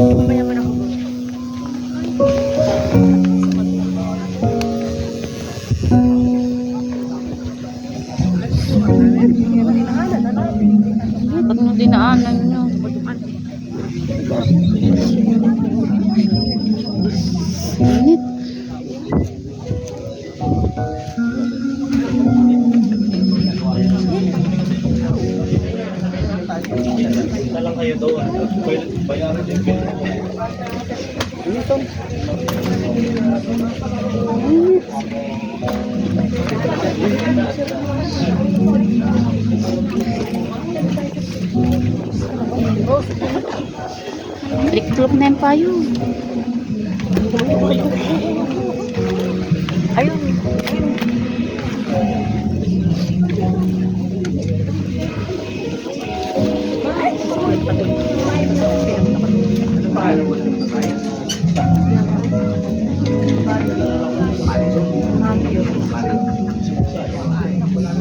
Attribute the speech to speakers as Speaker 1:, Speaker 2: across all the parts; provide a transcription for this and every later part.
Speaker 1: Mamaya mo na ako.
Speaker 2: Ba't mo dinaanan nyo? Init.
Speaker 3: Talang kayo doon. Bayaran din kayo.
Speaker 2: Triklop na yung payo.
Speaker 1: Ayun.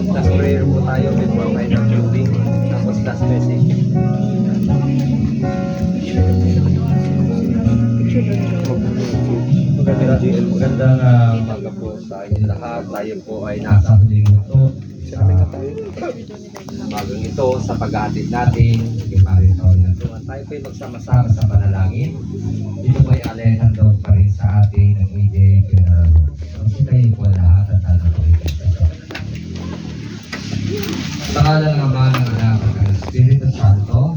Speaker 3: Last prayer po tayo before kayo ng building. Tapos last message. Magandang umaga po sa inyo lahat. Tayo po ay nasa huling ito. Umagang ito sa pag-aatid natin. Tayo po ay magsama-sama sa panalangin. Ito po ay Alejandro pa rin sa ating nag-ibig. Kasi kayo po lahat at ano po ito. Sa ngalan ng Ama, ng Anak, at ng Espiritu Santo,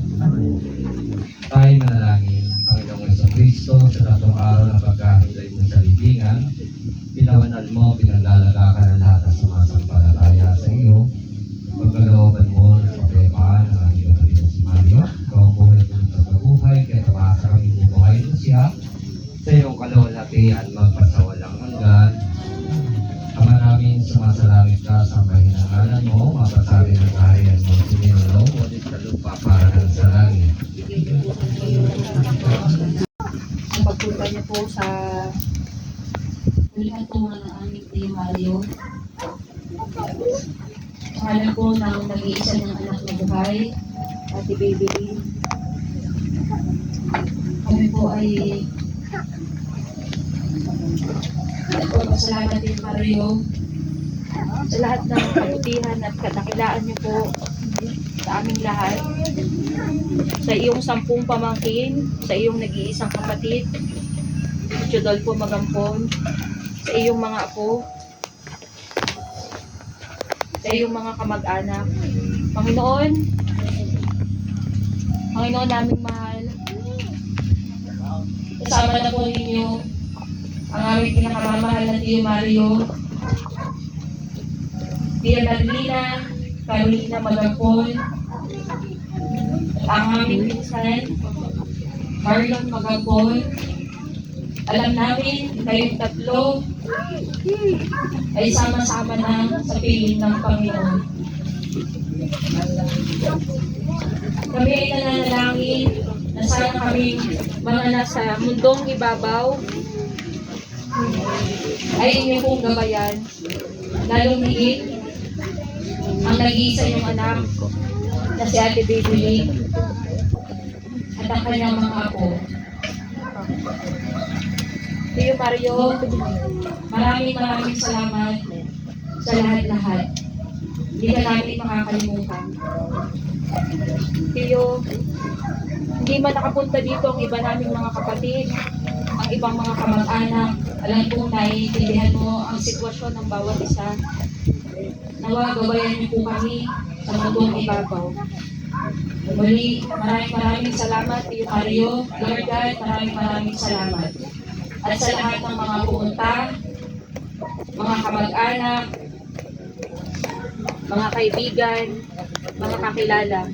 Speaker 3: tayo manalangin, Panginoong Jesucristo, sa tatlong araw ng pagkahilay mo sa libingan, pinawanal mo, pinaglalala ka ng lahat ng sumasampalataya sa iyo, pagkalooban mo ng pagkayapaan ng aming kapatid si Mario, ikaw ang buhay ng pagkabuhay, kaya tumasa kami bubuhay mo siya, sa iyong kalawalhatian, magpasawalang hanggan. Ama namin, sumasalangit ka sa mahinang ngalan mo, mapasari ng kaharian mo, sinilalaw mo din sa lupa para ng sa langit.
Speaker 4: Ang pagpunta niyo po sa huling tungan ng aming Tio Mario. Pangalan po ng nag-iisa niyang anak na buhay, Ate Baby Lee. Kami po ay nagpapasalamat din Mario
Speaker 1: Sa lahat ng kabutihan at kadakilaan niyo po sa aming lahat. Sa iyong 10 pamangkin, sa iyong nag-iisang kapatid, Chodolfo Magampon, sa iyong mga apo, sa iyong mga kamag-anak. Panginoon, Panginoon naming mahal, kasama na po ninyo ang aming pinakamamahal na Tio Mario, Tia Marilina, Carolina Magampon, ang aming pinsan, Marlon Magampon. Alam namin, kayong tatlo ay sama-sama na sa piling ng Panginoon. Kami ay nananalangin na sana kami mga nasa mundong ibabaw ay inyo pong gabayan, lalong higit ang nag-iisa niyong anak na si Ate Baby Lee at ang kanyang mga apo. Tio Mario, maraming salamat sa lahat-lahat. Hindi ka namin makakalimutan. Tio, hindi man nakapunta dito ang iba naming mga kapatid, ang ibang mga kamag-anak. Alam kong naiintindihan mo ang sitwasyon ng bawat isa. Nawa, gabayan niyo po kami sa mundong ibabaw. Muli, maraming salamat, Tio Mario. Lord God, maraming salamat. At sa lahat ng mga pumunta, mga kamag-anak, mga kaibigan, mga kakilala,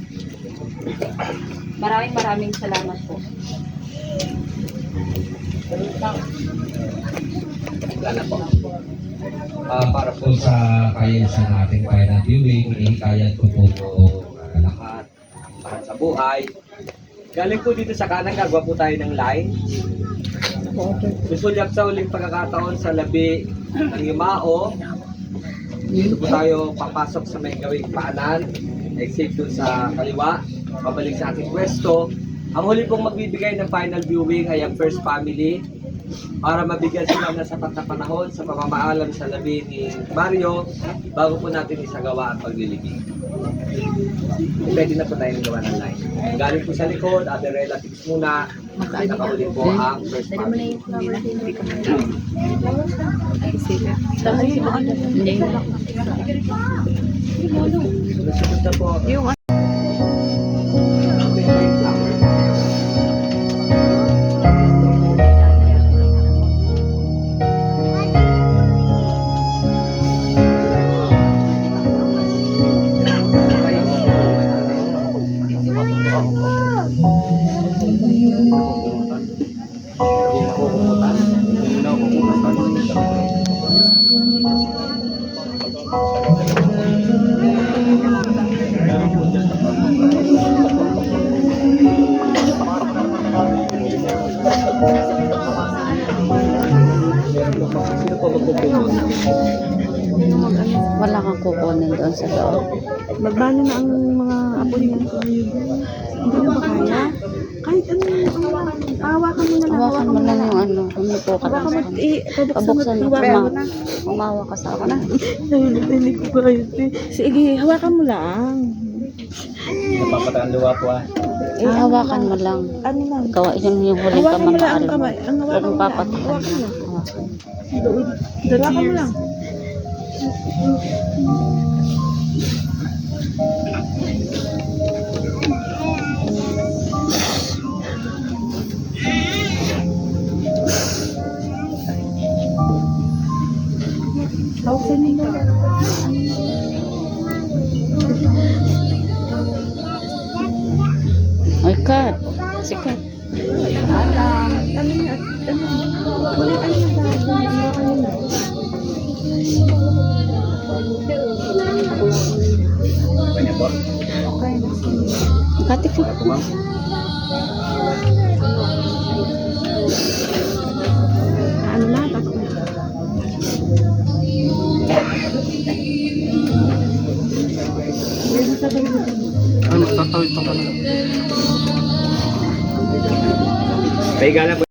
Speaker 1: maraming salamat po.
Speaker 3: Wala po. Para po sa kayasan ng ating bayan ng viewing, hinihikayat ko po lahat para sa buhay. Galing po dito sa kanang gagawa po tayo ng line. Susulyap sa uling pagkakataon sa labi ng Yumao. Dito po tayo papasok sa may gawing paanan. Exit doon sa kaliwa. Pabalik sa ating pwesto.
Speaker 5: Ang huli pong magbibigay ng final viewing ay ang first family para mabigyan sila ng sapat na panahon sa pamamaalam sa labi ni Mario bago po natin isagawa ang paglilibing. Pwede na po tayong gawa ng line. Galing po sa likod, other relatives muna, nakahuli po ang first family.
Speaker 2: Hindi.
Speaker 5: Sunod na po. Sino po magpupunod?
Speaker 2: Wala kang kukunin doon sa loob.
Speaker 6: Magbano na ang mga apo niya. Hindi na ba kaya? Kahit ano, hawakan mo na lang.
Speaker 2: Hawakan mo lang yung ano. Umupo ka lang
Speaker 6: Hawakan
Speaker 2: sa
Speaker 6: mo,
Speaker 2: kanya.
Speaker 6: pabuksan mo.
Speaker 2: Pabuksan mo. Umawa ka sa akin.
Speaker 6: Nahulog ko kayo. Sige, hawakan mo lang.
Speaker 5: Napapatakan luwa po ah.
Speaker 2: Hawakan mo lang.
Speaker 6: Ano lang.
Speaker 2: Ikaw, yung huling
Speaker 6: Hawakan mo lang
Speaker 2: kamamahal
Speaker 6: ang
Speaker 2: mo.
Speaker 6: kamay. Ang
Speaker 2: Huwag
Speaker 6: hawakan
Speaker 2: mong
Speaker 6: mo lang.
Speaker 2: papatakan
Speaker 6: Hawakan
Speaker 2: na.
Speaker 6: mo.
Speaker 2: Hawakan.
Speaker 6: Hawakan mo lang. Hawakan mo lang.
Speaker 2: Ay, Kat. Si Kat.
Speaker 6: Ano niya? Wala ano yung bahay. Hawakan mo lang.
Speaker 5: Kanya po?
Speaker 2: Kati ko.
Speaker 6: Ano na? Takot na.
Speaker 5: Pahiga na po.